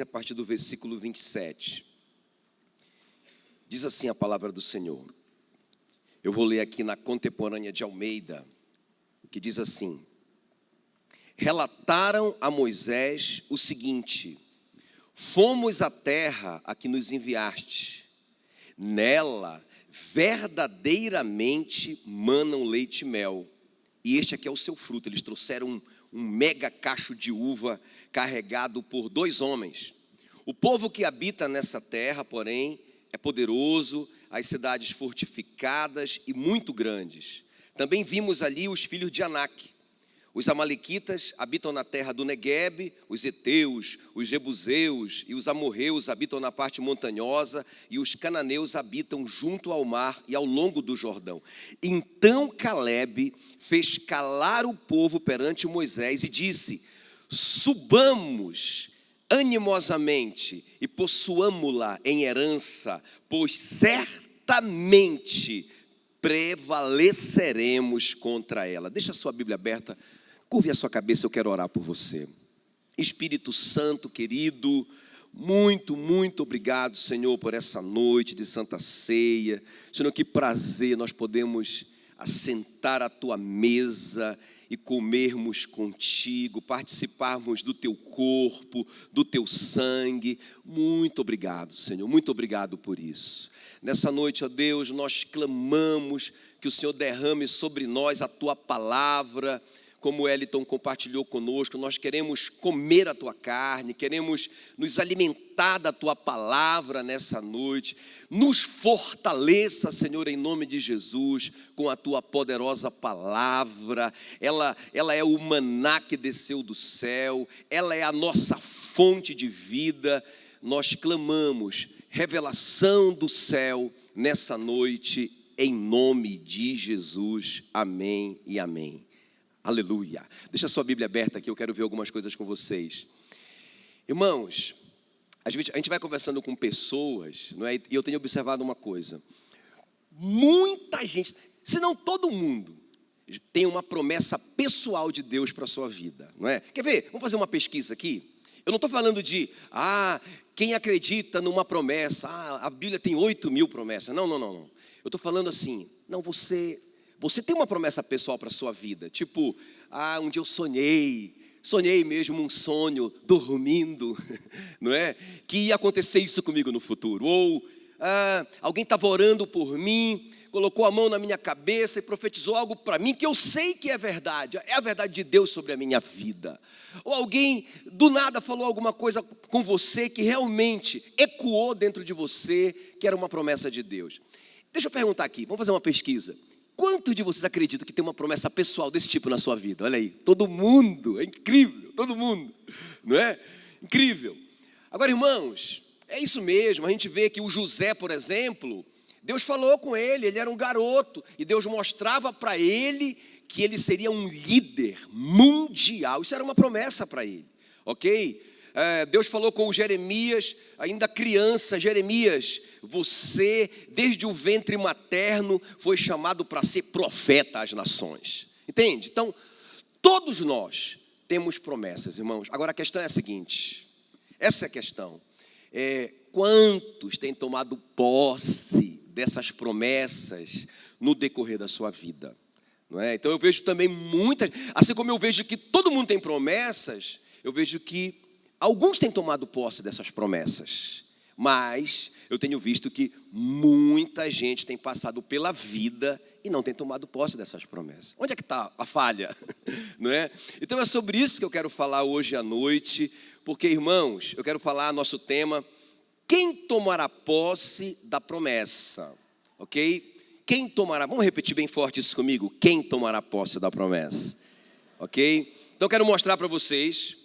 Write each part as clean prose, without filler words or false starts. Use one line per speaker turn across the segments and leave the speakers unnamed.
partir do versículo 27. Diz assim a palavra do Senhor. Eu vou ler aqui na Contemporânea de Almeida, que diz assim: relataram a Moisés o seguinte: fomos à terra a que nos enviaste, nela verdadeiramente manam leite e mel, e este aqui é o seu fruto. Eles trouxeram um mega cacho de uva carregado por 2 homens. O povo que habita nessa terra, porém, é poderoso, as cidades fortificadas e muito grandes. Também vimos ali os filhos de Anak. Os amalequitas habitam na terra do Neguebe, os heteus, os jebuseus e os amorreus habitam na parte montanhosa, e os cananeus habitam junto ao mar e ao longo do Jordão. Então Calebe fez calar o povo perante Moisés e disse: subamos animosamente e possuamo-la em herança, pois certamente prevaleceremos contra ela. Deixa a sua Bíblia aberta, curve a sua cabeça, eu quero orar por você. Espírito Santo querido, muito obrigado, Senhor, por essa noite de Santa Ceia. Senhor, que prazer nós podemos assentar à tua mesa e comermos contigo, participarmos do teu corpo, do teu sangue. Muito obrigado, Senhor, muito obrigado por isso. Nessa noite, ó Deus, nós clamamos que o Senhor derrame sobre nós a tua palavra. Como o Eliton compartilhou conosco, nós queremos comer a tua carne, queremos nos alimentar da tua palavra nessa noite. Nos fortaleça, Senhor, em nome de Jesus, com a tua poderosa palavra. Ela é o maná que desceu do céu, ela é a nossa fonte de vida. Nós clamamos revelação do céu nessa noite, em nome de Jesus. Amém e amém. Aleluia. Deixa a sua Bíblia aberta aqui, eu quero ver algumas coisas com vocês. Irmãos, a gente vai conversando com pessoas, não é? E eu tenho observado uma coisa. Muita gente, se não todo mundo, tem uma promessa pessoal de Deus para a sua vida, não é? Quer ver? Vamos fazer uma pesquisa aqui. Eu não estou falando de, quem acredita numa promessa, a Bíblia tem 8.000 promessas. Não. Eu estou falando assim, não, você tem uma promessa pessoal para a sua vida, tipo, um dia eu sonhei mesmo um sonho, dormindo, não é? Que ia acontecer isso comigo no futuro. Ou alguém estava orando por mim, colocou a mão na minha cabeça e profetizou algo para mim que eu sei que é a verdade de Deus sobre a minha vida. Ou alguém do nada falou alguma coisa com você que realmente ecoou dentro de você, que era uma promessa de Deus. Deixa eu perguntar aqui, vamos fazer uma pesquisa. Quantos de vocês acreditam que tem uma promessa pessoal desse tipo na sua vida? Olha aí, todo mundo, é incrível, todo mundo, não é? Incrível. Agora, irmãos, é isso mesmo, a gente vê que o José, por exemplo, Deus falou com ele era um garoto, e Deus mostrava para ele que ele seria um líder mundial. Isso era uma promessa para ele, ok? Deus falou com o Jeremias, ainda criança: Jeremias, você desde o ventre materno foi chamado para ser profeta às nações. Entende? Então, todos nós temos promessas, irmãos. Agora a questão é a seguinte, essa é a questão. Quantos têm tomado posse dessas promessas no decorrer da sua vida? Não é? Então eu vejo também muitas, assim como eu vejo que todo mundo tem promessas, eu vejo que alguns têm tomado posse dessas promessas, mas eu tenho visto que muita gente tem passado pela vida e não tem tomado posse dessas promessas. Onde é que está a falha? Não é? Então é sobre isso que eu quero falar hoje à noite, porque, irmãos, eu quero falar nosso tema: quem tomará posse da promessa? Ok? Quem tomará, vamos repetir bem forte isso comigo: quem tomará posse da promessa? Ok? Então eu quero mostrar para vocês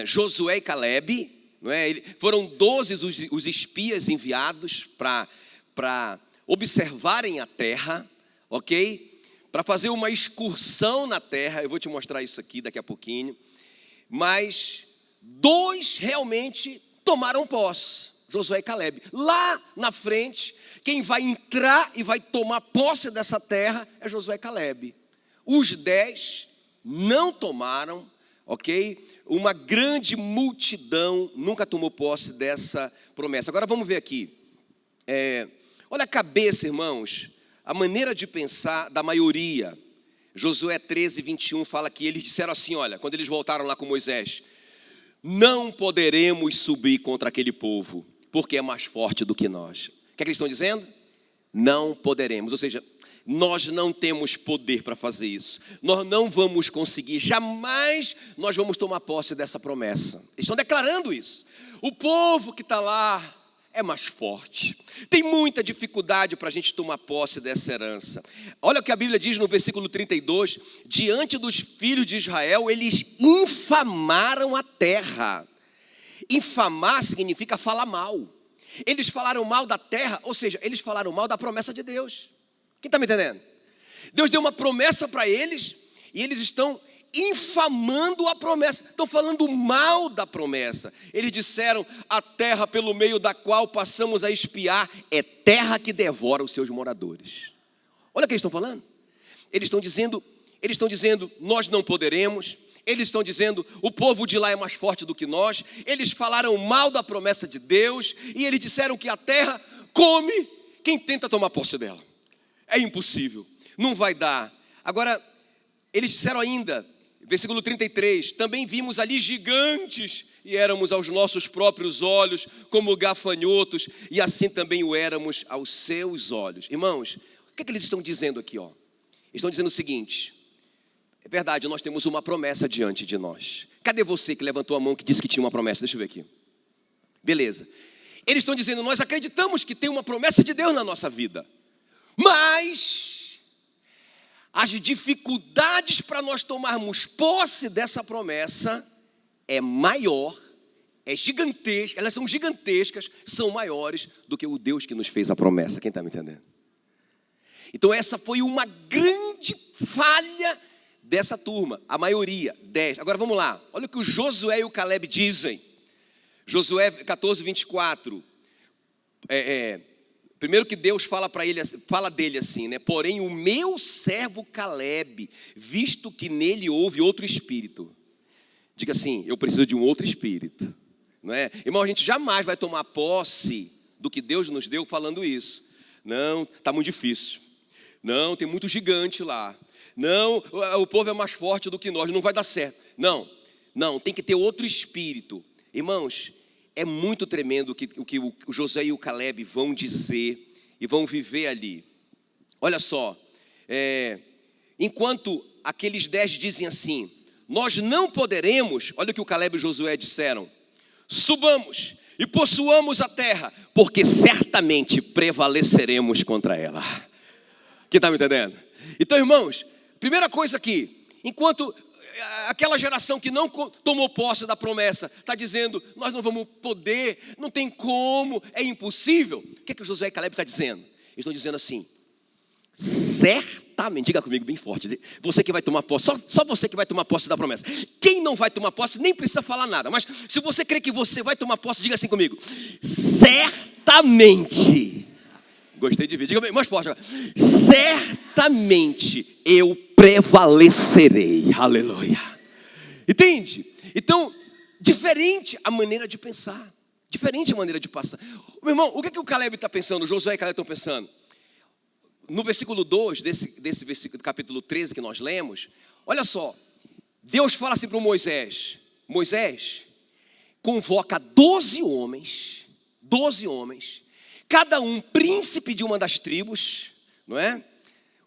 Josué e Calebe, não é? Foram 12 os espias enviados para observarem a terra, ok? Para fazer uma excursão na terra. Eu vou te mostrar isso aqui daqui a pouquinho. Mas 2 realmente tomaram posse, Josué e Calebe. Lá na frente, quem vai entrar e vai tomar posse dessa terra é Josué e Calebe. Os 10 não tomaram, ok? Uma grande multidão nunca tomou posse dessa promessa. Agora vamos ver aqui. Olha a cabeça, irmãos, a maneira de pensar da maioria. Josué 13, 21 fala que eles disseram assim, olha, quando eles voltaram lá com Moisés: não poderemos subir contra aquele povo, porque é mais forte do que nós. O que é que eles estão dizendo? Não poderemos, ou seja, nós não temos poder para fazer isso. Nós não vamos conseguir, jamais nós vamos tomar posse dessa promessa. Eles estão declarando isso. O povo que está lá é mais forte. Tem muita dificuldade para a gente tomar posse dessa herança. Olha o que a Bíblia diz no versículo 32. Diante dos filhos de Israel, eles infamaram a terra. Infamar significa falar mal. Eles falaram mal da terra, ou seja, eles falaram mal da promessa de Deus. Quem está me entendendo? Deus deu uma promessa para eles e eles estão infamando a promessa, estão falando mal da promessa. Eles disseram: a terra pelo meio da qual passamos a espiar é terra que devora os seus moradores. Olha o que eles estão falando. Eles estão dizendo, nós não poderemos. Eles estão dizendo, o povo de lá é mais forte do que nós. Eles falaram mal da promessa de Deus e eles disseram que a terra come quem tenta tomar posse dela. É impossível, não vai dar. Agora, eles disseram ainda, versículo 33, também vimos ali gigantes e éramos aos nossos próprios olhos como gafanhotos, e assim também o éramos aos seus olhos. Irmãos, o que é que eles estão dizendo aqui? Eles estão dizendo o seguinte: é verdade, nós temos uma promessa diante de nós. Cadê você que levantou a mão que disse que tinha uma promessa? Deixa eu ver aqui. Beleza. Eles estão dizendo, nós acreditamos que tem uma promessa de Deus na nossa vida, mas as dificuldades para nós tomarmos posse dessa promessa é maior, é gigantesca, elas são gigantescas, são maiores do que o Deus que nos fez a promessa. Quem está me entendendo? Então essa foi uma grande falha dessa turma, a maioria, 10. Agora vamos lá, olha o que o Josué e o Caleb dizem. Josué 14, 24. Primeiro que Deus fala para ele, fala dele assim, né? Porém o meu servo Caleb, visto que nele houve outro espírito. Diga assim, eu preciso de um outro espírito, não é? Irmão, a gente jamais vai tomar posse do que Deus nos deu falando isso. Não, está muito difícil. Não, tem muito gigante lá. Não, o povo é mais forte do que nós, não vai dar certo. Não, tem que ter outro espírito. Irmãos, é muito tremendo o que o Josué e o Caleb vão dizer e vão viver ali. Olha só, enquanto aqueles 10 dizem assim, nós não poderemos, olha o que o Caleb e o Josué disseram: subamos e possuamos a terra, porque certamente prevaleceremos contra ela. Quem está me entendendo? Então, irmãos, primeira coisa aqui, enquanto aquela geração que não tomou posse da promessa está dizendo, nós não vamos poder, não tem como, é impossível. O que é que o Josué e Caleb está dizendo? Eles estão dizendo assim, certamente, diga comigo bem forte, você que vai tomar posse, só você que vai tomar posse da promessa. Quem não vai tomar posse nem precisa falar nada, mas se você crê que você vai tomar posse, diga assim comigo, certamente. Gostei de ver, diga bem mais forte agora. Certamente eu prevalecerei, aleluia. Entende? Então, diferente a maneira de pensar, diferente a maneira de passar. Meu irmão, o que é que o Caleb está pensando, o Josué e o Caleb estão pensando? No versículo 2 desse versículo do capítulo 13 que nós lemos, olha só, Deus fala assim para o Moisés, Moisés, convoca 12 homens, cada um príncipe de uma das tribos, não é?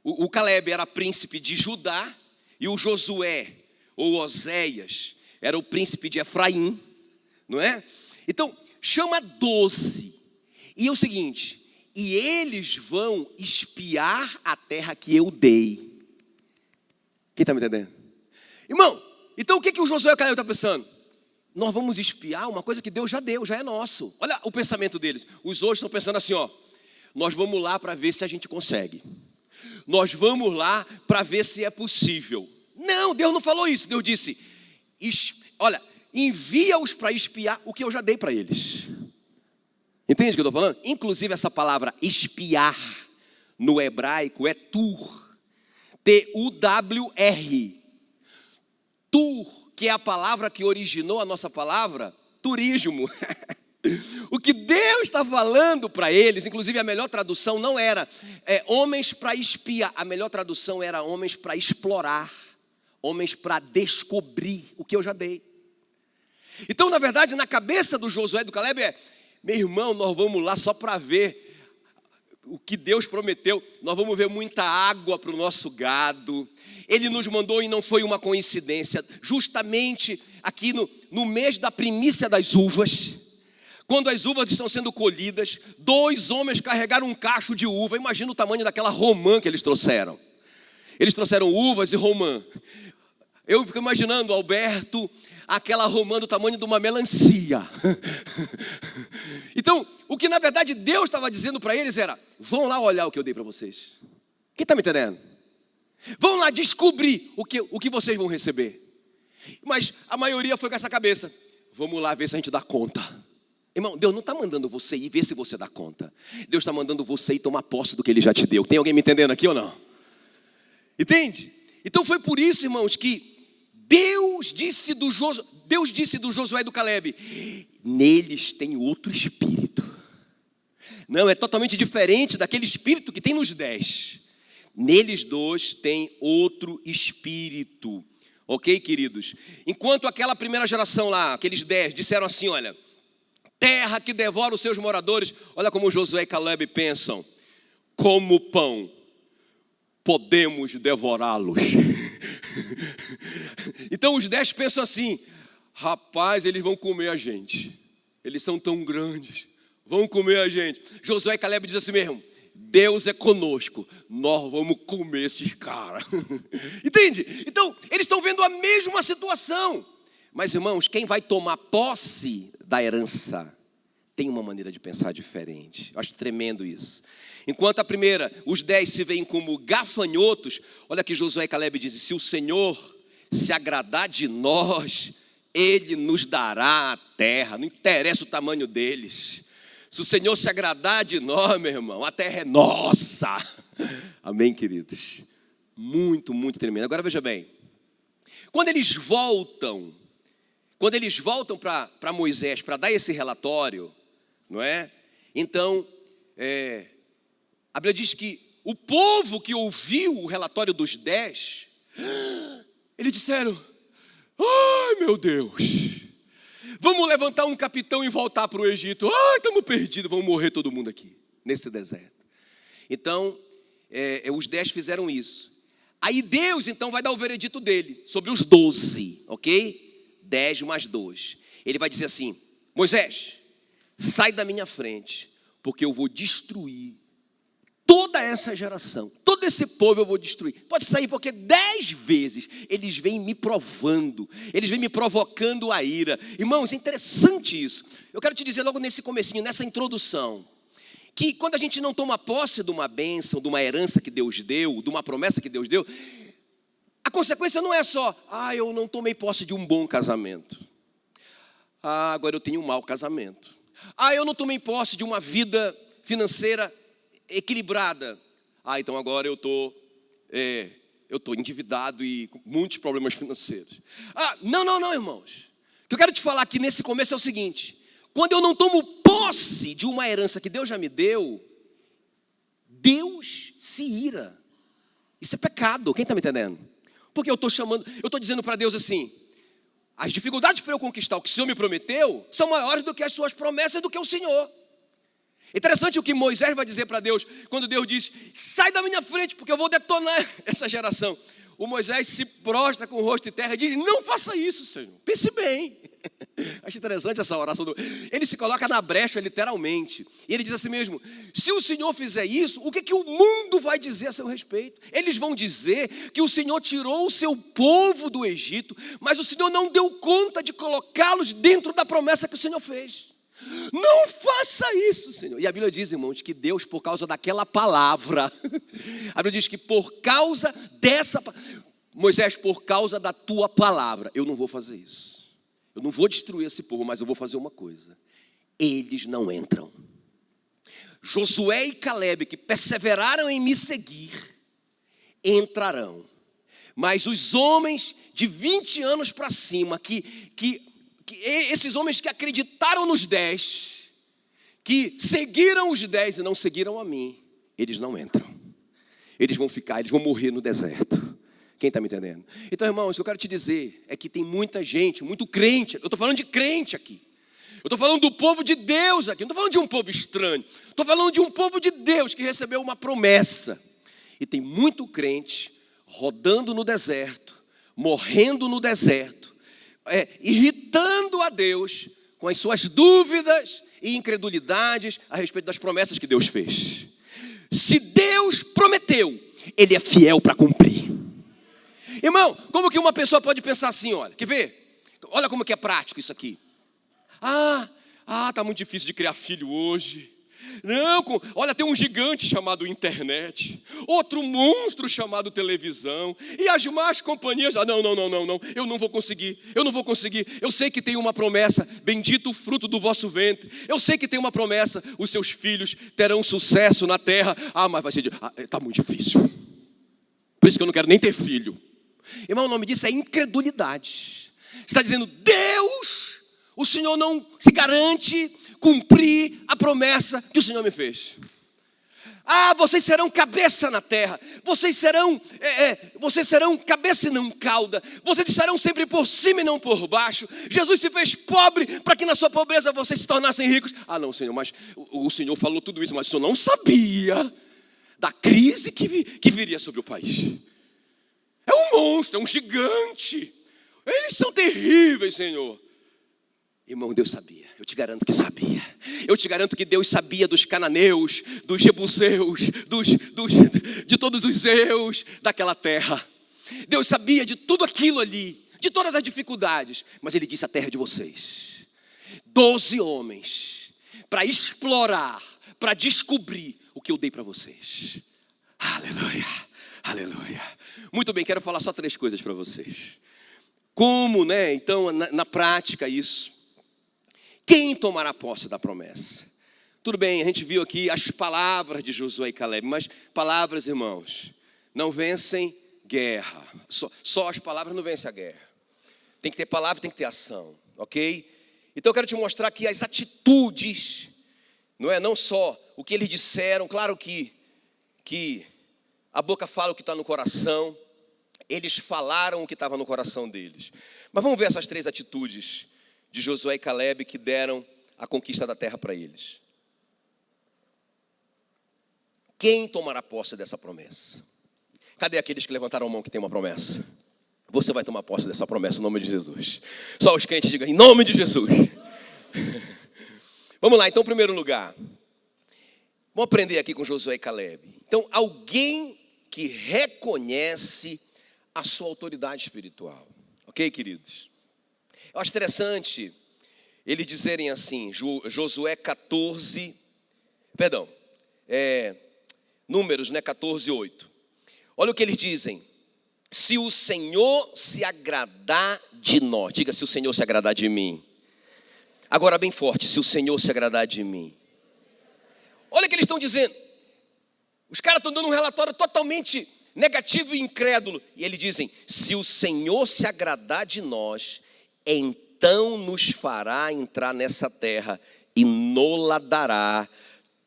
O Caleb era príncipe de Judá e o Josué, ou Oséias, era o príncipe de Efraim, não é? Então, chama 12. E é o seguinte, e eles vão espiar a terra que eu dei. Quem está me entendendo? Irmão, então o que o Josué e o Caleb estão pensando? Nós vamos espiar uma coisa que Deus já deu, já é nosso. Olha o pensamento deles. Os outros estão pensando assim, nós vamos lá para ver se a gente consegue. Nós vamos lá para ver se é possível. Não, Deus não falou isso. Deus disse, olha, envia-os para espiar o que eu já dei para eles. Entende o que eu estou falando? Inclusive essa palavra espiar no hebraico é tur. T-U-W-R. Tur, que é a palavra que originou a nossa palavra, turismo. O que Deus está falando para eles, inclusive a melhor tradução não era homens para espiar, a melhor tradução era homens para explorar, homens para descobrir, o que eu já dei. Então, na verdade, na cabeça do Josué e do Caleb meu irmão, nós vamos lá só para ver o que Deus prometeu, nós vamos ver muita água para o nosso gado. Ele nos mandou e não foi uma coincidência, justamente aqui no mês da primícia das uvas, quando as uvas estão sendo colhidas, 2 homens carregaram um cacho de uva. Imagina o tamanho daquela romã que eles trouxeram. Eles trouxeram uvas e romã. Eu fico imaginando, Alberto, aquela romã do tamanho de uma melancia. Então, o que na verdade Deus estava dizendo para eles era: vão lá olhar o que eu dei para vocês. Quem está me entendendo? Vão lá descobrir o que vocês vão receber. Mas a maioria foi com essa cabeça: vamos lá ver se a gente dá conta. Irmão, Deus não está mandando você ir ver se você dá conta. Deus está mandando você ir tomar posse do que Ele já te deu. Tem alguém me entendendo aqui ou não? Entende? Então foi por isso, irmãos, que Deus disse do Josué e do Caleb: neles tem outro espírito. Não, é totalmente diferente daquele espírito que tem nos 10. Neles 2 tem outro espírito. Ok, queridos? Enquanto aquela primeira geração lá, aqueles 10, disseram assim: olha, terra que devora os seus moradores. Olha como Josué e Caleb pensam: como pão, podemos devorá-los. Então os 10 pensam assim: rapaz, eles vão comer a gente. Eles são tão grandes, vão comer a gente. Josué e Caleb dizem assim mesmo: Deus é conosco, nós vamos comer esses caras. Entende? Então eles estão vendo a mesma situação. Mas, irmãos, quem vai tomar posse da herança tem uma maneira de pensar diferente. Eu acho tremendo isso. Enquanto a primeira, os 10 se veem como gafanhotos, olha que Josué e Caleb dizem: se o Senhor se agradar de nós, Ele nos dará a terra, não interessa o tamanho deles. Se o Senhor se agradar de nós, meu irmão, a terra é nossa. Amém, queridos? Muito, muito tremendo. Agora veja bem, quando eles voltam para Moisés para dar esse relatório, não é? Então, a Bíblia diz que o povo que ouviu o relatório dos 10, eles disseram: ai meu Deus, vamos levantar um capitão e voltar para o Egito. Ai, estamos perdidos, vamos morrer todo mundo aqui, nesse deserto. Então, os 10 fizeram isso. Aí Deus então vai dar o veredito dele sobre os 12, ok? 10 mais 2. Ele vai dizer assim: Moisés, sai da minha frente, porque eu vou destruir toda essa geração, todo esse povo eu vou destruir. Pode sair, porque 10 vezes eles vêm me provando, eles vêm me provocando a ira. Irmãos, é interessante isso. Eu quero te dizer logo nesse comecinho, nessa introdução, que quando a gente não toma posse de uma bênção, de uma herança que Deus deu, de uma promessa que Deus deu, a consequência não é só: eu não tomei posse de um bom casamento. Agora eu tenho um mau casamento. Eu não tomei posse de uma vida financeira equilibrada. Então agora eu estou endividado e com muitos problemas financeiros. Não, irmãos. O que eu quero te falar aqui nesse começo é o seguinte: quando eu não tomo posse de uma herança que Deus já me deu, Deus se ira. Isso é pecado. Quem está me entendendo? Porque eu estou dizendo para Deus assim: as dificuldades para eu conquistar o que o Senhor me prometeu são maiores do que as suas promessas, do que o Senhor. Interessante o que Moisés vai dizer para Deus, quando Deus diz: sai da minha frente, porque eu vou detonar essa geração. O Moisés se prostra com o rosto em terra e diz: não faça isso, Senhor, pense bem. Acho interessante essa oração. Ele se coloca na brecha, literalmente. E ele diz assim mesmo: se o Senhor fizer isso, o que o mundo vai dizer a seu respeito? Eles vão dizer que o Senhor tirou o seu povo do Egito, mas o Senhor não deu conta de colocá-los dentro da promessa que o Senhor fez. Não faça isso, Senhor. E a Bíblia diz, irmãos, que Deus, por causa daquela palavra, a Bíblia diz que por causa dessa, Moisés, por causa da tua palavra, eu não vou fazer isso. Eu não vou destruir esse povo, mas eu vou fazer uma coisa: eles não entram. Josué e Caleb, que perseveraram em me seguir, entrarão. Mas os homens de 20 anos para cima, esses homens que acreditaram nos 10, que seguiram os 10 e não seguiram a mim, eles não entram. Eles vão ficar, eles vão morrer no deserto. Quem está me entendendo? Então, irmãos, o que eu quero te dizer é que tem muita gente, muito crente. Eu estou falando de crente aqui. Eu estou falando do povo de Deus aqui. Não estou falando de um povo estranho. Estou falando de um povo de Deus que recebeu uma promessa. E tem muito crente rodando no deserto, morrendo no deserto, irritando a Deus com as suas dúvidas e incredulidades a respeito das promessas que Deus fez. Se Deus prometeu, Ele é fiel para cumprir. Irmão, como que uma pessoa pode pensar assim, olha, quer ver? Olha como que é prático isso aqui. Tá muito difícil de criar filho hoje. Não, olha, tem um gigante chamado internet, outro monstro chamado televisão, e as más companhias, não, eu não vou conseguir, eu sei que tem uma promessa, bendito o fruto do vosso ventre, eu sei que tem uma promessa, os seus filhos terão sucesso na terra, mas vai ser, está muito difícil, por isso que eu não quero nem ter filho. Irmão, o nome disso é incredulidade. Você está dizendo, Deus, o Senhor não se garante cumprir a promessa que o Senhor me fez. Vocês serão cabeça na terra, vocês serão cabeça e não cauda, vocês estarão sempre por cima e não por baixo. Jesus se fez pobre para que na sua pobreza vocês se tornassem ricos. Não, Senhor, mas o Senhor falou tudo isso, mas o Senhor não sabia da crise que viria sobre o país. É um monstro, é um gigante, eles são terríveis, Senhor. Irmão, Deus sabia, eu te garanto que sabia. Eu te garanto que Deus sabia dos cananeus, dos jebuseus, de todos os eus daquela terra. Deus sabia de tudo aquilo ali, de todas as dificuldades. Mas Ele disse, a terra é de vocês. 12 homens para explorar, para descobrir o que eu dei para vocês. Aleluia, aleluia. Muito bem, quero falar só 3 coisas para vocês. Como, então, na prática isso. Quem tomará posse da promessa? Tudo bem, a gente viu aqui as palavras de Josué e Caleb, mas palavras, irmãos, não vencem guerra. Só as palavras não vencem a guerra. Tem que ter palavra, tem que ter ação, ok? Então eu quero te mostrar que as atitudes, não só o que eles disseram, claro que a boca fala o que está no coração, eles falaram o que estava no coração deles. Mas vamos ver essas 3 atitudes de Josué e Caleb que deram a conquista da terra para eles. Quem tomará posse dessa promessa? Cadê aqueles que levantaram a mão que tem uma promessa? Você vai tomar posse dessa promessa em nome de Jesus. Só os crentes digam, em nome de Jesus. Vamos lá, então, em primeiro lugar, vamos aprender aqui com Josué e Caleb. Então, alguém que reconhece a sua autoridade espiritual. Ok, queridos? Eu acho interessante eles dizerem assim, Josué 14, Números, 14, 8. Olha o que eles dizem. Se o Senhor se agradar de nós, diga, se o Senhor se agradar de mim. Agora bem forte, se o Senhor se agradar de mim. Olha o que eles estão dizendo. Os caras estão dando um relatório totalmente negativo e incrédulo. E eles dizem, se o Senhor se agradar de nós, então nos fará entrar nessa terra e nola dará,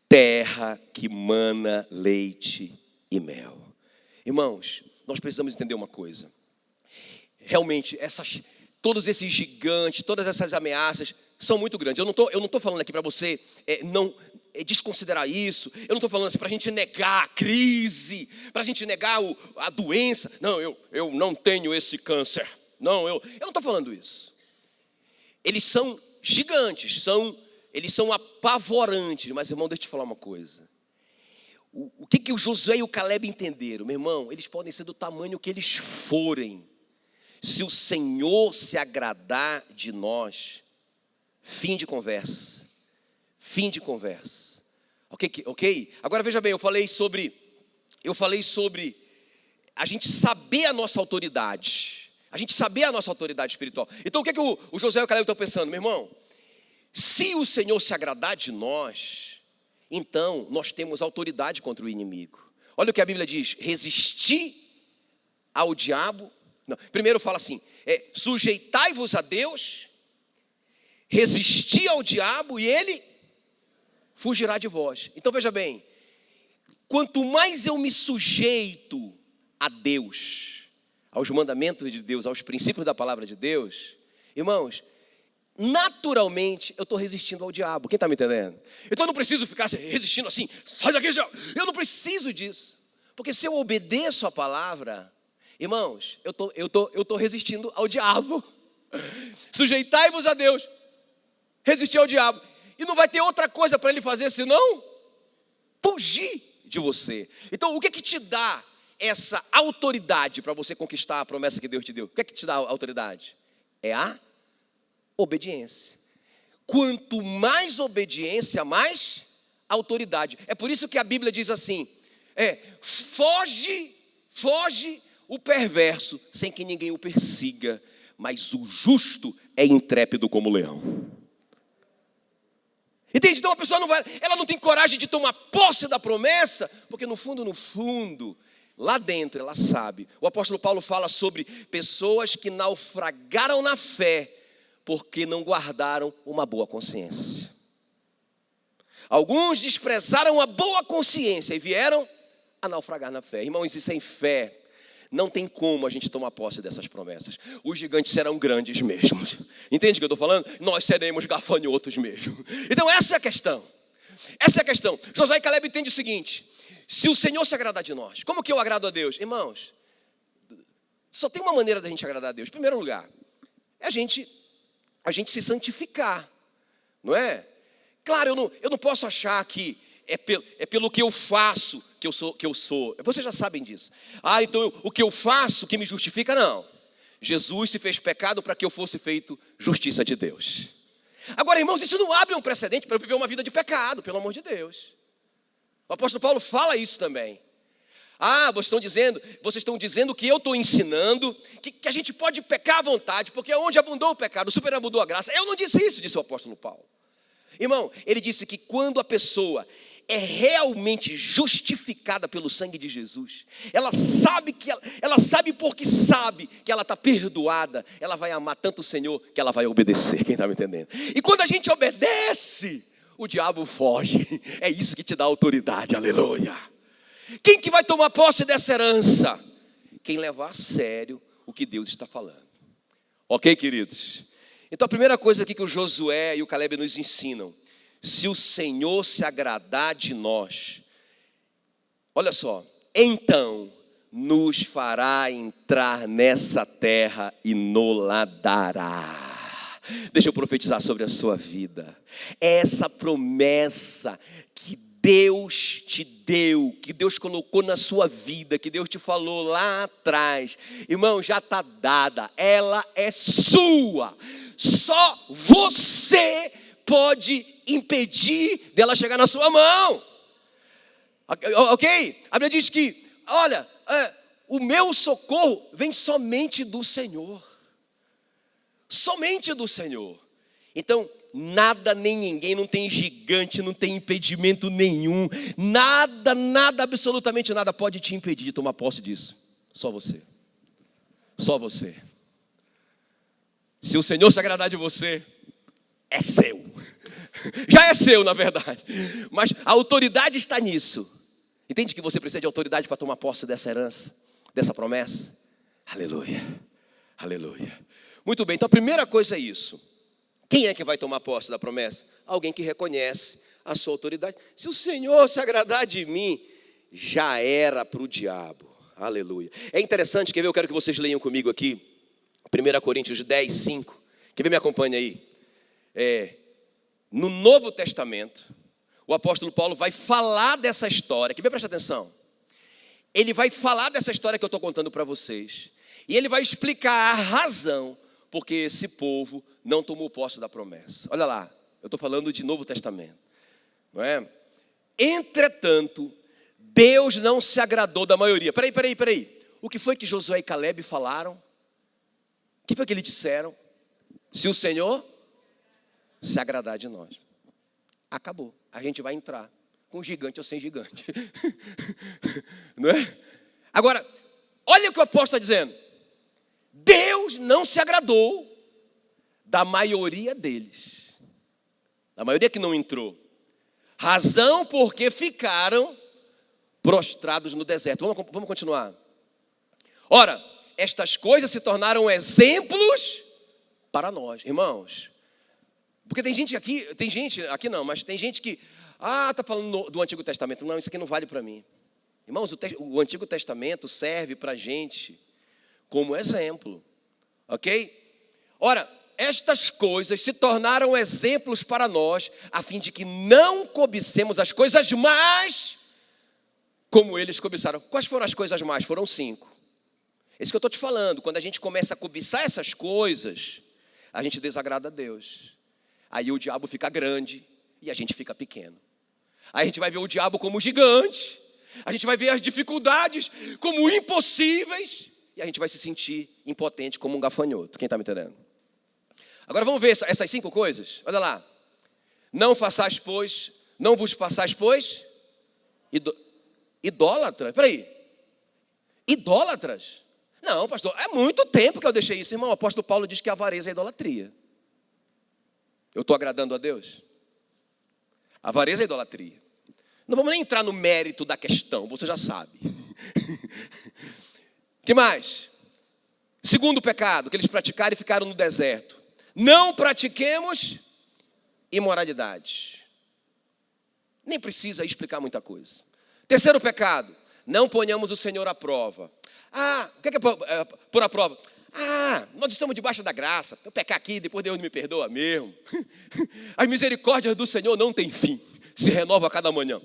terra que mana leite e mel. Irmãos, nós precisamos entender uma coisa. Realmente, todos esses gigantes, todas essas ameaças são muito grandes. Eu não estou falando aqui para você não desconsiderar isso. Eu não estou falando assim para a gente negar a crise, para a gente negar a doença. Não, eu não tenho esse câncer. Não, eu não estou falando isso. Eles são gigantes, eles são apavorantes. Mas, irmão, deixa eu te falar uma coisa. O que o Josué e o Caleb entenderam? Meu irmão, eles podem ser do tamanho que eles forem. Se o Senhor se agradar de nós, fim de conversa. Fim de conversa. Ok? Agora veja bem, eu falei sobre a gente saber a nossa autoridade. A gente saber a nossa autoridade espiritual. Então o que o Josué e o Caleb estão pensando? Meu irmão, se o Senhor se agradar de nós, então nós temos autoridade contra o inimigo. Olha o que a Bíblia diz, resistir ao diabo. Não, primeiro fala assim, sujeitai-vos a Deus, resisti ao diabo e ele fugirá de vós. Então veja bem, quanto mais eu me sujeito a Deus, aos mandamentos de Deus, aos princípios da palavra de Deus, irmãos, naturalmente eu estou resistindo ao diabo. Quem está me entendendo? Então eu não preciso ficar resistindo assim, sai daqui, diabo. Eu não preciso disso, porque se eu obedeço a palavra, irmãos, eu tô resistindo ao diabo. Sujeitai-vos a Deus, resistir ao diabo, e não vai ter outra coisa para ele fazer senão fugir de você. Então o que te dá essa autoridade para você conquistar a promessa que Deus te deu? O que te dá a autoridade? É a obediência. Quanto mais obediência, mais autoridade. É por isso que a Bíblia diz assim, foge o perverso sem que ninguém o persiga, mas o justo é intrépido como leão. Entende? Então a pessoa ela não tem coragem de tomar posse da promessa, porque no fundo, lá dentro ela sabe. O apóstolo Paulo fala sobre pessoas que naufragaram na fé, porque não guardaram uma boa consciência. Alguns desprezaram a boa consciência e vieram a naufragar na fé. Irmãos, e sem fé não tem como a gente tomar posse dessas promessas. Os gigantes serão grandes mesmo. Entende o que eu estou falando? Nós seremos gafanhotos mesmo. Então essa é a questão. Essa é a questão. Josué e Caleb entendem o seguinte: se o Senhor se agradar de nós, como que eu agrado a Deus? Irmãos, só tem uma maneira da gente agradar a Deus. Em primeiro lugar, é a gente se santificar, não é? Claro, eu não posso achar que é pelo que eu faço que eu sou. Vocês já sabem disso. Então o que eu faço que me justifica? Não. Jesus se fez pecado para que eu fosse feito justiça de Deus. Agora, irmãos, isso não abre um precedente para eu viver uma vida de pecado, pelo amor de Deus. O apóstolo Paulo fala isso também. Vocês estão dizendo que eu estou ensinando que a gente pode pecar à vontade, porque onde abundou o pecado, superabundou a graça. Eu não disse isso, disse o apóstolo Paulo. Irmão, ele disse que quando a pessoa é realmente justificada pelo sangue de Jesus, ela sabe porque sabe que ela está perdoada, ela vai amar tanto o Senhor que ela vai obedecer. Quem está me entendendo? E quando a gente obedece, o diabo foge. É isso que te dá autoridade, aleluia. Quem que vai tomar posse dessa herança? Quem levar a sério o que Deus está falando. Ok, queridos? Então a primeira coisa aqui que o Josué e o Caleb nos ensinam: se o Senhor se agradar de nós, olha só, então nos fará entrar nessa terra e nos dará. Deixa eu profetizar sobre a sua vida. Essa promessa que Deus te deu, que Deus colocou na sua vida, que Deus te falou lá atrás, irmão, já está dada, ela é sua. Só você pode impedir dela chegar na sua mão. Ok? A Bíblia diz que, olha, o meu socorro vem somente do Senhor. Somente do Senhor. Então, nada nem ninguém, não tem gigante, não tem impedimento nenhum. Nada, absolutamente nada pode te impedir de tomar posse disso. Só você. Só você. Se o Senhor se agradar de você, é seu. Já é seu, na verdade. Mas a autoridade está nisso. Entende que você precisa de autoridade para tomar posse dessa herança, dessa promessa? Aleluia. Aleluia. Muito bem, então a primeira coisa é isso. Quem é que vai tomar posse da promessa? Alguém que reconhece a sua autoridade. Se o Senhor se agradar de mim, já era para o diabo. Aleluia. É interessante, quer ver? Eu quero que vocês leiam comigo aqui 1 Coríntios 10, 5. Quer ver? Me acompanha aí. No Novo Testamento, o apóstolo Paulo vai falar dessa história. Quer ver? Presta atenção. Ele vai falar dessa história que eu estou contando para vocês. E ele vai explicar a razão porque esse povo não tomou posse da promessa. Olha lá, eu estou falando de Novo Testamento, não é? Entretanto, Deus não se agradou da maioria. Peraí. O que foi que Josué e Caleb falaram? O que foi que eles disseram? Se o Senhor se agradar de nós, acabou. A gente vai entrar, com gigante ou sem gigante. Não é? Agora, olha o que o apóstolo está dizendo. Deus não se agradou da maioria deles. Da maioria que não entrou. Razão porque ficaram prostrados no deserto. Vamos continuar. Ora, estas coisas se tornaram exemplos para nós, irmãos. Porque tem gente aqui não, mas tem gente que, está falando do Antigo Testamento. Não, isso aqui não vale para mim. Irmãos, o Antigo Testamento serve para a gente como exemplo, ok? Ora, estas coisas se tornaram exemplos para nós, a fim de que não cobicemos as coisas más, como eles cobiçaram. Quais foram as coisas más? Foram 5. É isso que eu estou te falando. Quando a gente começa a cobiçar essas coisas, a gente desagrada a Deus. Aí o diabo fica grande e a gente fica pequeno. Aí a gente vai ver o diabo como gigante, a gente vai ver as dificuldades como impossíveis, e a gente vai se sentir impotente como um gafanhoto. Quem está me entendendo? Agora vamos ver essas 5 coisas. Olha lá. Não vos façais, pois, idólatras. Peraí. Idólatras? Não, pastor, é muito tempo que eu deixei isso. Irmão, o apóstolo Paulo diz que a avareza é idolatria. Eu estou agradando a Deus? A avareza é idolatria. Não vamos nem entrar no mérito da questão, você já sabe. Que mais? Segundo pecado que eles praticaram e ficaram no deserto. Não pratiquemos imoralidade. Nem precisa explicar muita coisa. Terceiro pecado. Não ponhamos o Senhor à prova. O que é pôr à prova? Nós estamos debaixo da graça. Eu pecar aqui, depois Deus me perdoa mesmo. As misericórdias do Senhor não têm fim. Se renova a cada manhã.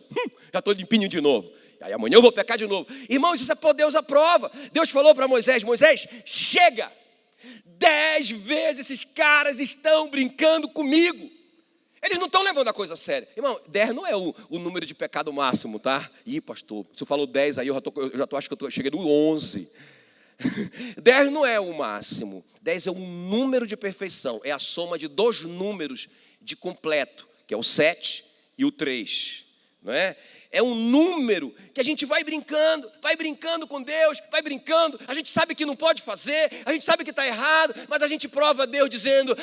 Já estou limpinho de novo. Aí amanhã eu vou pecar de novo. Irmãos, isso é pôr Deus à prova. Deus falou para Moisés, chega. 10 vezes esses caras estão brincando comigo. Eles não estão levando a coisa a sério. Irmão, 10 não é o número de pecado máximo, tá? Ih, pastor, se eu falo 10 aí, acho que eu cheguei no 11. 10 não é o máximo. 10 é um número de perfeição. É a soma de 2 números de completo, que é o 7 e o 3. Não é? É um número que a gente vai brincando com Deus, vai brincando, a gente sabe que não pode fazer, a gente sabe que está errado, mas a gente prova a Deus dizendo,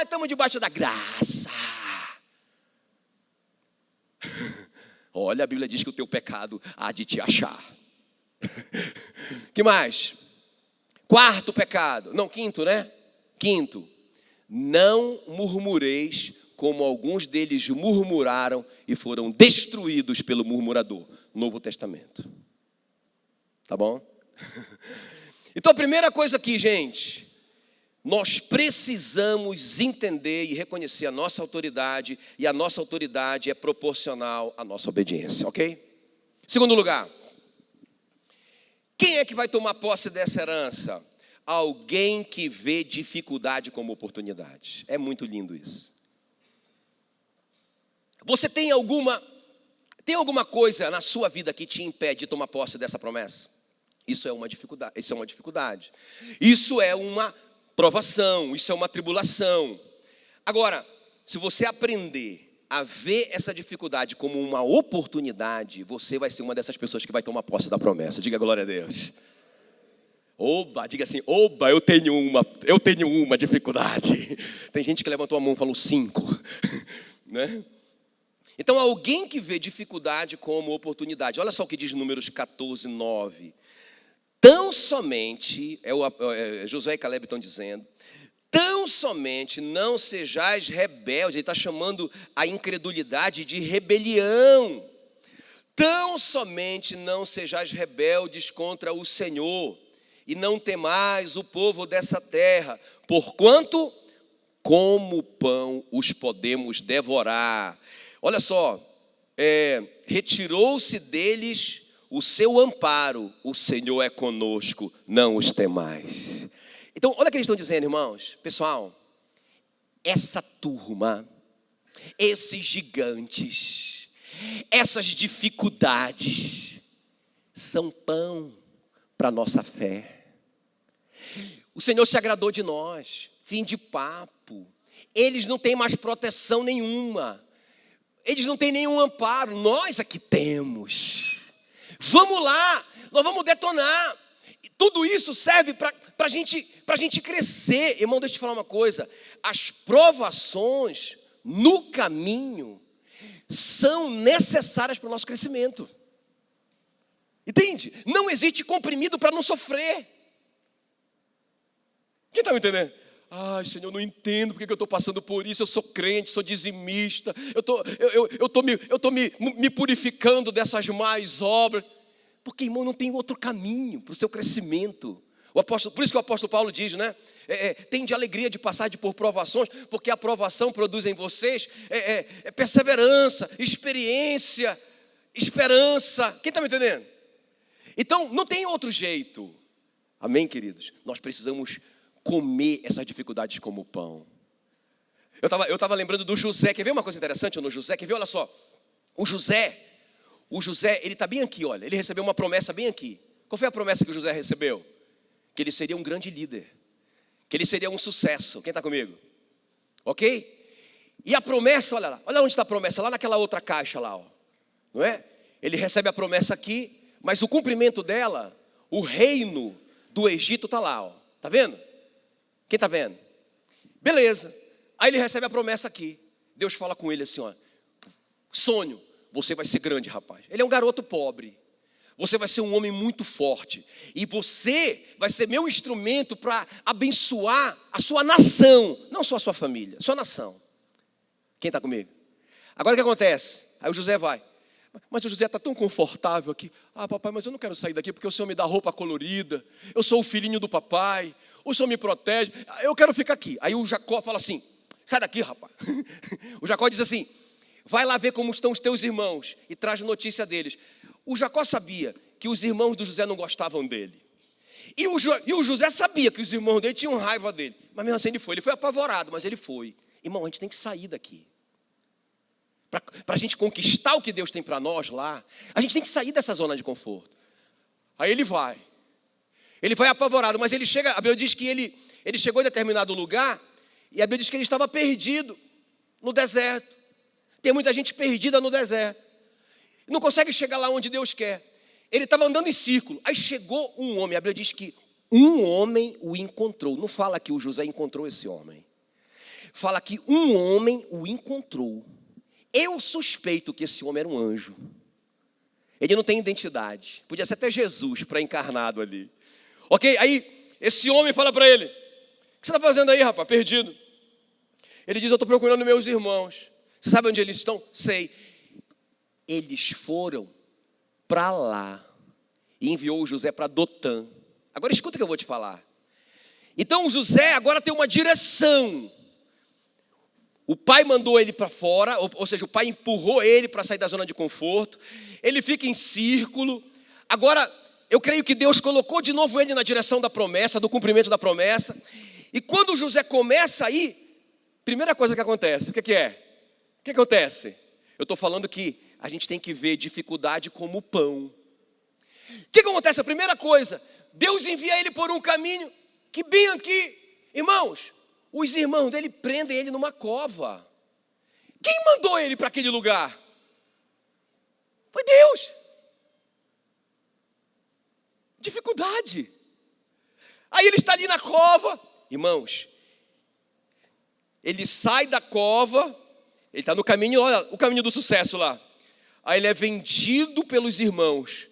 estamos debaixo da graça. Olha, a Bíblia diz que o teu pecado há de te achar. Que mais? Quarto pecado, quinto, né? Quinto, não murmureis como alguns deles murmuraram e foram destruídos pelo murmurador. Novo Testamento. Tá bom? Então a primeira coisa aqui, gente, nós precisamos entender e reconhecer a nossa autoridade, e a nossa autoridade é proporcional à nossa obediência, ok? Segundo lugar, quem é que vai tomar posse dessa herança? Alguém que vê dificuldade como oportunidade. É muito lindo isso. Você tem alguma coisa na sua vida que te impede de tomar posse dessa promessa? Isso é uma dificuldade. Isso é uma provação, isso é uma tribulação. Agora, se você aprender a ver essa dificuldade como uma oportunidade, você vai ser uma dessas pessoas que vai tomar posse da promessa. Diga glória a Deus. Diga assim, eu tenho uma dificuldade. Tem gente que levantou a mão e falou 5, né? Então, alguém que vê dificuldade como oportunidade. Olha só o que diz Números 14, 9. Tão somente, Josué e Caleb estão dizendo, tão somente não sejais rebeldes. Ele está chamando a incredulidade de rebelião. Tão somente não sejais rebeldes contra o Senhor, e não temais o povo dessa terra, porquanto como pão os podemos devorar. Olha só, retirou-se deles o seu amparo, o Senhor é conosco, não os temais. Então, olha o que eles estão dizendo, irmãos. Pessoal, essa turma, esses gigantes, essas dificuldades, são pão para a nossa fé. O Senhor se agradou de nós, fim de papo. Eles não têm mais proteção nenhuma. Eles não têm nenhum amparo, nós aqui temos. Vamos lá, nós vamos detonar. E tudo isso serve para a gente crescer. Irmão, deixa eu te falar uma coisa. As provações no caminho são necessárias para o nosso crescimento. Entende? Não existe comprimido para não sofrer. Quem está me entendendo? Ai, Senhor, eu não entendo porque eu estou passando por isso. Eu sou crente, sou dizimista. Eu estou me purificando dessas más obras. Porque, irmão, não tem outro caminho para o seu crescimento. Por isso que o apóstolo Paulo diz, né? Tem de alegria de passar por provações, porque a provação produz em vocês perseverança, experiência, esperança. Quem está me entendendo? Então, não tem outro jeito. Amém, queridos? Nós precisamos comer essas dificuldades como pão. Eu estava lembrando do José. Quer ver uma coisa interessante no José? Quer ver? Olha só. O José, ele está bem aqui, olha. Ele recebeu uma promessa bem aqui. Qual foi a promessa que o José recebeu? Que ele seria um grande líder. Que ele seria um sucesso. Quem está comigo? Ok? E a promessa, olha lá. Olha onde está a promessa. Lá naquela outra caixa lá, ó. Não é? Ele recebe a promessa aqui. Mas o cumprimento dela, o reino do Egito está lá, ó. Tá vendo? Quem está vendo? Beleza. Aí ele recebe a promessa aqui. Deus fala com ele assim, ó. Sonho, você vai ser grande, rapaz. Ele é um garoto pobre. Você vai ser um homem muito forte. E você vai ser meu instrumento para abençoar a sua nação. Não só a sua família, a sua nação. Quem está comigo? Agora o que acontece? Aí o José vai. Mas o José está tão confortável aqui. Ah, papai, mas eu não quero sair daqui porque o Senhor me dá roupa colorida. Eu sou o filhinho do papai. O Senhor me protege. Eu quero ficar aqui. Aí o Jacó fala assim, sai daqui, rapaz. O Jacó diz assim, vai lá ver como estão os teus irmãos e traz notícia deles. O Jacó sabia que os irmãos do José não gostavam dele. E o José sabia que os irmãos dele tinham raiva dele. Mas mesmo assim ele foi apavorado, mas ele foi. Irmão, a gente tem que sair daqui. Para a gente conquistar o que Deus tem para nós lá, a gente tem que sair dessa zona de conforto. Aí ele vai apavorado, mas ele chega, a Bíblia diz que ele chegou em determinado lugar, e a Bíblia diz que ele estava perdido no deserto. Tem muita gente perdida no deserto, não consegue chegar lá onde Deus quer. Ele estava andando em círculo, aí chegou um homem, a Bíblia diz que um homem o encontrou. Não fala que o José encontrou esse homem, fala que um homem o encontrou. Eu suspeito que esse homem era um anjo. Ele não tem identidade. Podia ser até Jesus pré-encarnado ali. Ok? Aí esse homem fala para ele, o que você está fazendo aí, rapaz, perdido? Ele diz, eu estou procurando meus irmãos. Você sabe onde eles estão? Sei. Eles foram para lá e enviou o José para Dotã. Agora escuta o que eu vou te falar. Então o José agora tem uma direção. O pai mandou ele para fora, ou seja, o pai empurrou ele para sair da zona de conforto. Ele fica em círculo. Agora, eu creio que Deus colocou de novo ele na direção da promessa, do cumprimento da promessa. E quando José começa a ir, primeira coisa que acontece, o que é? O que acontece? Eu estou falando que a gente tem que ver dificuldade como pão. O que acontece? A primeira coisa, Deus envia ele por um caminho que bem aqui, irmãos, os irmãos dele prendem ele numa cova. Quem mandou ele para aquele lugar? Foi Deus. Dificuldade. Aí ele está ali na cova. Irmãos, ele sai da cova, ele está no caminho, olha, o caminho do sucesso lá. Aí ele é vendido pelos irmãos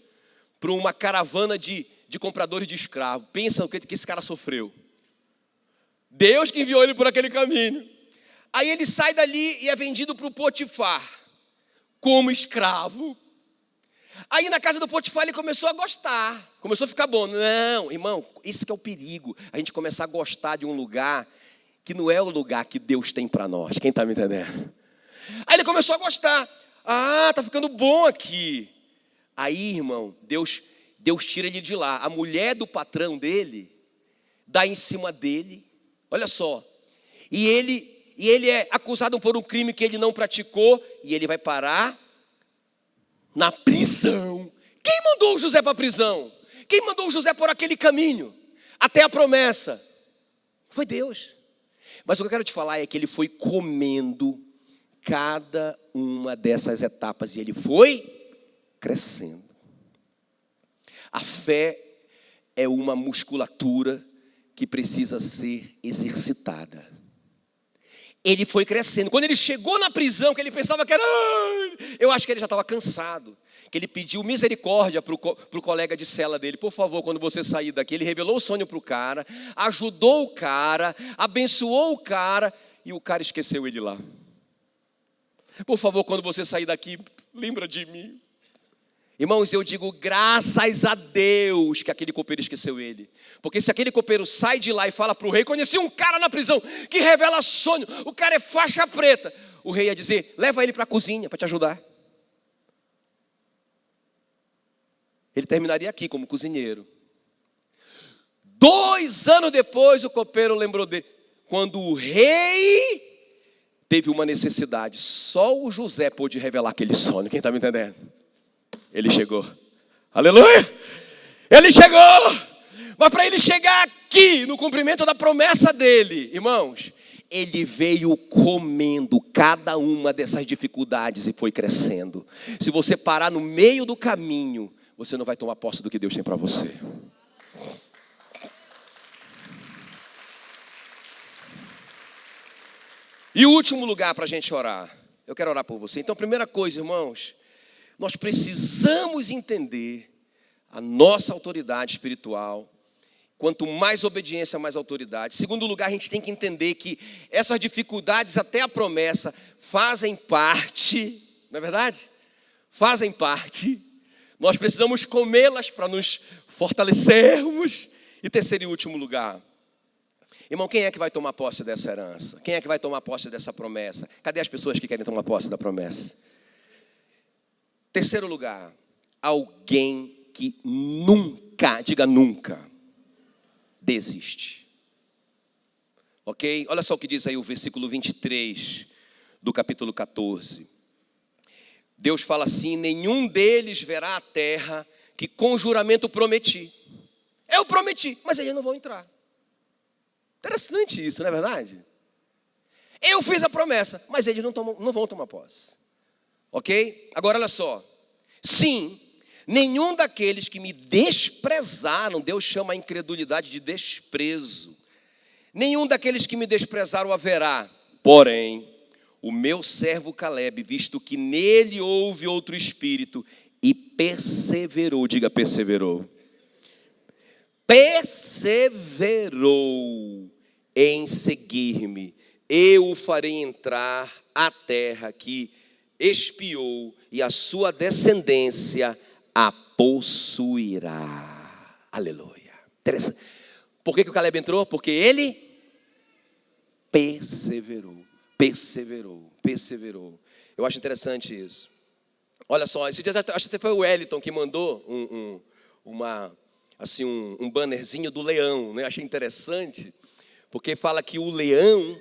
para uma caravana de compradores de escravos. Pensa o que esse cara sofreu. Deus que enviou ele por aquele caminho. Aí ele sai dali e é vendido para o Potifar como escravo. Aí na casa do Potifar ele começou a gostar, começou a ficar bom. Não, irmão, esse que é o perigo. A gente começar a gostar de um lugar que não é o lugar que Deus tem para nós. Quem está me entendendo? Aí ele começou a gostar. Ah, tá ficando bom aqui. Aí, irmão, Deus tira ele de lá. A mulher do patrão dele dá em cima dele. Olha só. E ele é acusado por um crime que ele não praticou. E ele vai parar na prisão. Quem mandou o José para a prisão? Quem mandou o José por aquele caminho? Até a promessa. Foi Deus. Mas o que eu quero te falar é que ele foi comendo cada uma dessas etapas. E ele foi crescendo. A fé é uma musculatura que precisa ser exercitada. Ele foi crescendo. Quando ele chegou na prisão, que ele pensava que era... Eu acho que ele já estava cansado. Que ele pediu misericórdia para o colega de cela dele. Por favor, quando você sair daqui, ele revelou o sonho para o cara, ajudou o cara, abençoou o cara, e o cara esqueceu ele lá. Por favor, quando você sair daqui, lembra de mim. Irmãos, eu digo graças a Deus que aquele copeiro esqueceu ele. Porque se aquele copeiro sai de lá e fala para o rei: conheci um cara na prisão que revela sonho, o cara é faixa preta. O rei ia dizer: leva ele para a cozinha para te ajudar. Ele terminaria aqui como cozinheiro. 2 anos depois o copeiro lembrou dele. Quando o rei teve uma necessidade, só o José pôde revelar aquele sonho. Quem está me entendendo? Ele chegou. Aleluia! Ele chegou! Mas para ele chegar aqui, no cumprimento da promessa dele, irmãos, ele veio comendo cada uma dessas dificuldades e foi crescendo. Se você parar no meio do caminho, você não vai tomar posse do que Deus tem para você. E o último lugar para a gente orar. Eu quero orar por você. Então, primeira coisa, irmãos, nós precisamos entender a nossa autoridade espiritual. Quanto mais obediência, mais autoridade. Segundo lugar, a gente tem que entender que essas dificuldades até a promessa fazem parte, não é verdade? Fazem parte. Nós precisamos comê-las para nos fortalecermos. E terceiro e último lugar, irmão, quem é que vai tomar posse dessa herança? Quem é que vai tomar posse dessa promessa? Cadê as pessoas que querem tomar posse da promessa? Terceiro lugar, alguém que nunca, diga nunca, desiste. Ok? Olha só o que diz aí o versículo 23 do capítulo 14. Deus fala assim: nenhum deles verá a terra que com juramento prometi. Eu prometi, mas eles não vão entrar. Interessante isso, não é verdade? Eu fiz a promessa, mas eles não vão tomar posse. Ok? Agora olha só. Sim, nenhum daqueles que me desprezaram, Deus chama a incredulidade de desprezo. Nenhum daqueles que me desprezaram haverá. Porém, o meu servo Caleb, visto que nele houve outro espírito, e perseverou, diga perseverou. Perseverou em seguir-me, eu o farei entrar à terra que espiou, e a sua descendência a possuirá. Aleluia. Interessante. Por que o Caleb entrou? Porque ele perseverou. Perseverou. Eu acho interessante isso. Olha só, esses dias, acho que foi o Wellington que mandou um bannerzinho do leão, né? Achei interessante, porque fala que o leão,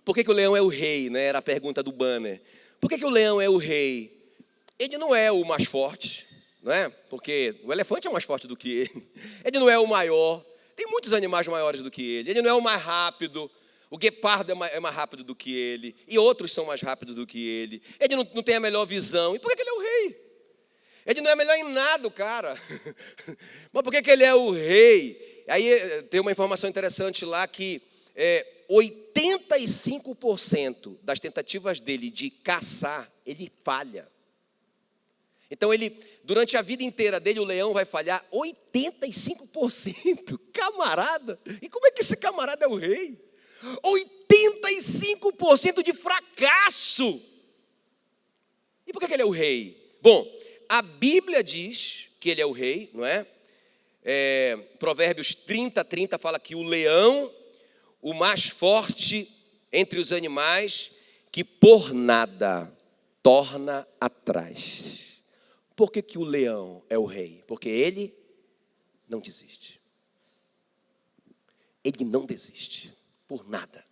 por que o leão é o rei, né? Era a pergunta do banner. Por que o leão é o rei? Ele não é o mais forte, não é? Porque o elefante é mais forte do que ele. Ele não é o maior. Tem muitos animais maiores do que ele. Ele não é o mais rápido. O guepardo é mais rápido do que ele. E outros são mais rápidos do que ele. Ele não tem a melhor visão. E por que ele é o rei? Ele não é melhor em nada, o cara. Mas por que ele é o rei? Aí tem uma informação interessante lá que 85% das tentativas dele de caçar, ele falha. Então durante a vida inteira dele, o leão vai falhar 85%. Camarada! E como é que esse camarada é o rei? 85% de fracasso. E por que ele é o rei? Bom, a Bíblia diz que ele é o rei, não é? Provérbios 30 fala que o leão, o mais forte entre os animais, que por nada torna atrás. Por que o leão é o rei? Porque ele não desiste. Ele não desiste. Por nada.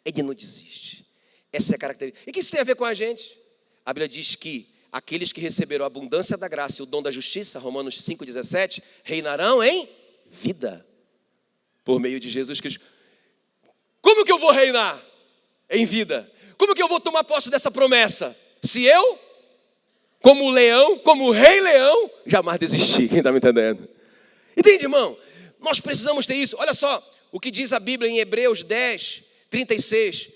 Ele não desiste. Essa é a característica. E o que isso tem a ver com a gente? A Bíblia diz que aqueles que receberam a abundância da graça e o dom da justiça, Romanos 5,17, reinarão em vida, por meio de Jesus Cristo. Como que eu vou reinar em vida? Como que eu vou tomar posse dessa promessa? Se eu como leão, como rei leão, jamais desistir. Quem está me entendendo? Entende, irmão? Nós precisamos ter isso. Olha só o que diz a Bíblia em Hebreus 10, 36.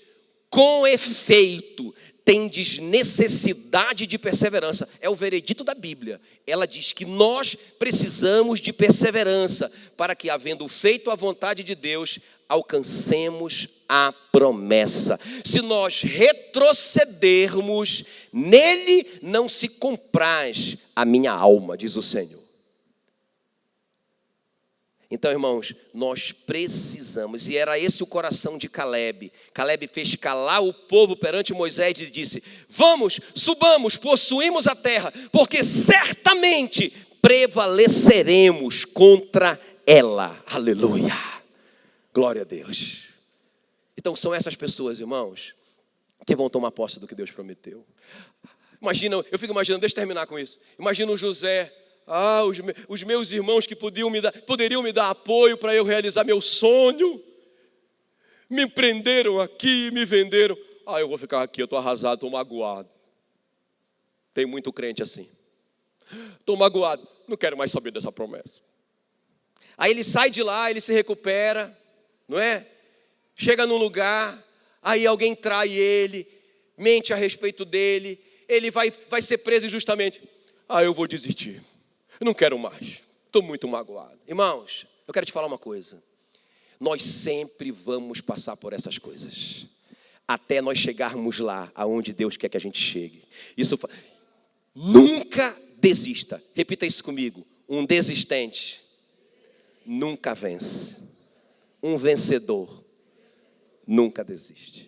Com efeito, tendes necessidade de perseverança. É o veredito da Bíblia. Ela diz que nós precisamos de perseverança para que, havendo feito a vontade de Deus, alcancemos a promessa. Se nós retrocedermos, nele não se compraz a minha alma, diz o Senhor. Então, irmãos, nós precisamos, e era esse o coração de Caleb. Caleb fez calar o povo perante Moisés e disse: vamos, subamos, possuímos a terra, porque certamente prevaleceremos contra ela. Aleluia, glória a Deus. Então são essas pessoas, irmãos, que vão tomar posse do que Deus prometeu. Imagina, eu fico imaginando, deixa eu terminar com isso. Imagina o José. Os meus irmãos que poderiam me dar apoio para eu realizar meu sonho, me prenderam aqui, me venderam. Eu vou ficar aqui, eu estou arrasado, estou magoado. Tem muito crente assim. Estou magoado, não quero mais saber dessa promessa. Aí ele sai de lá, ele se recupera, não é? Chega num lugar, aí alguém trai ele, mente a respeito dele, ele vai ser preso injustamente. Eu vou desistir. Eu não quero mais, estou muito magoado. Irmãos, eu quero te falar uma coisa. Nós sempre vamos passar por essas coisas, até nós chegarmos lá, aonde Deus quer que a gente chegue. Nunca desista. Repita isso comigo. Um desistente nunca vence. Um vencedor nunca desiste.